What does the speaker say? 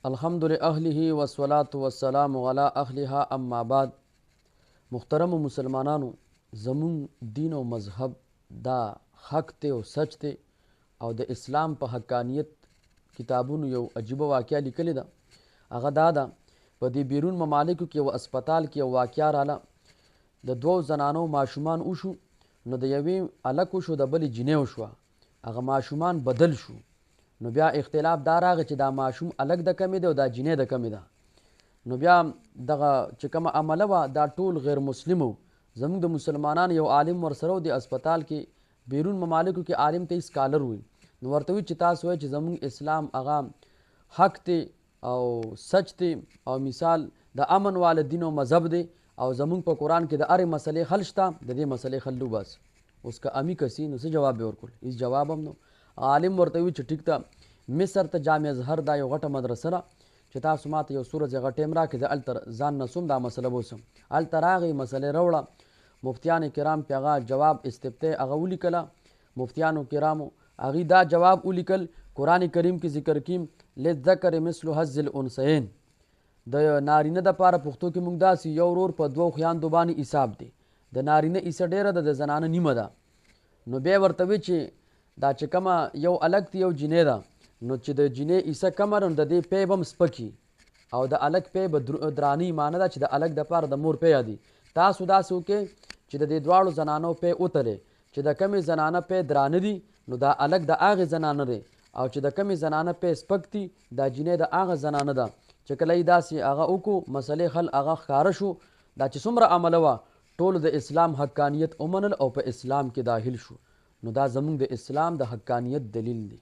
الحمد لأهله والصلاة والسلام على أهلها اما بعد. محترم مسلمانانو، زمون دین او مذهب دا حق ته او سچ ته او د اسلام په حقانیت کتابونو یو عجیبه واقعه لیکلې ده. هغه دا ده، په دې بیرون ممالکو کې یو اسپتال کې یو واقعه راله. د دوو زنانو ماشومان وشو، نو د یوې هلک وشو، د بلې جینۍ وشوه. هغه ماشومان بدل شو، نو بیا اختلاف دا راغی چې دا ماشوم هلک د کمې دی او دا جینۍ د کمې ده. نو بیا دغه چې کومه عمله وه دا ټول غیر مسلم و. زموږ د مسلمانانو یو عالم ورسره و، د اسپتال کې بیرون ممالکو کې عالم ته سکالر وي. نو ورته وي چې تاسو وایئ چې زموږ اسلام هغه حق دی او سچ دی او مثال د امن والا دین او مذهب دی، او زموږ په قرآن کې د هرې مسلې حل شته، د دې مسلې حل وباسي. اوس که امی کسي نو څه جواب به ورکړو؟ هېڅ جواب هم نو. عالم ورته وي چې ټیک ته مصر ته جامع ازهر دا یو غټه مدرسه ده چې تاسو ماته یو څو ورځې هغه ټایم راکړئ، زه هلته ځان نه سوم دا مسله به وسم. هلته راغی، مسلې راوړه، مفتیان کرام پې هغه جواب استفتاء هغه ولیکله. مفتیانو کرامو هغوی دا جواب ولیکل، قرآن کریم کې ذکر کیم للذکر مثل حظ الانثیین، د نارینه دپاره پښتو کې موږ داسې یو ورور په دوو خویاندو باندې حساب دی. د نارینه حصه ډېره ده، د زنانه نیمه ده. نو بیا ورته وی چې دا چې کومه یو هلک دی یو جینۍ ده، نو چې د جینۍ حصه کمه ده نو د دې پی به هم سپکي او د هلک پی به درانه معنی ده چې د هلک دپاره د مور پی دی. تاسو داسې وکړئ چې د دې دواړو زنانو پی وتلئ، چې د کمې زنانه پی درانه دي نو دا هلک د هغې زنانه دی، او چې د کمې زنانه پی سپک دي دا جینۍ د هغه زنانه ده. چې کله یې داسې هغه وکړو، مسلې حل هغه ښکاره شو. دا چې څومره عمله وه ټولو د اسلام حقانیت ومنل او په اسلام کې داخل شو. نو دا زموږ د اسلام د حقانیت دلیل دی.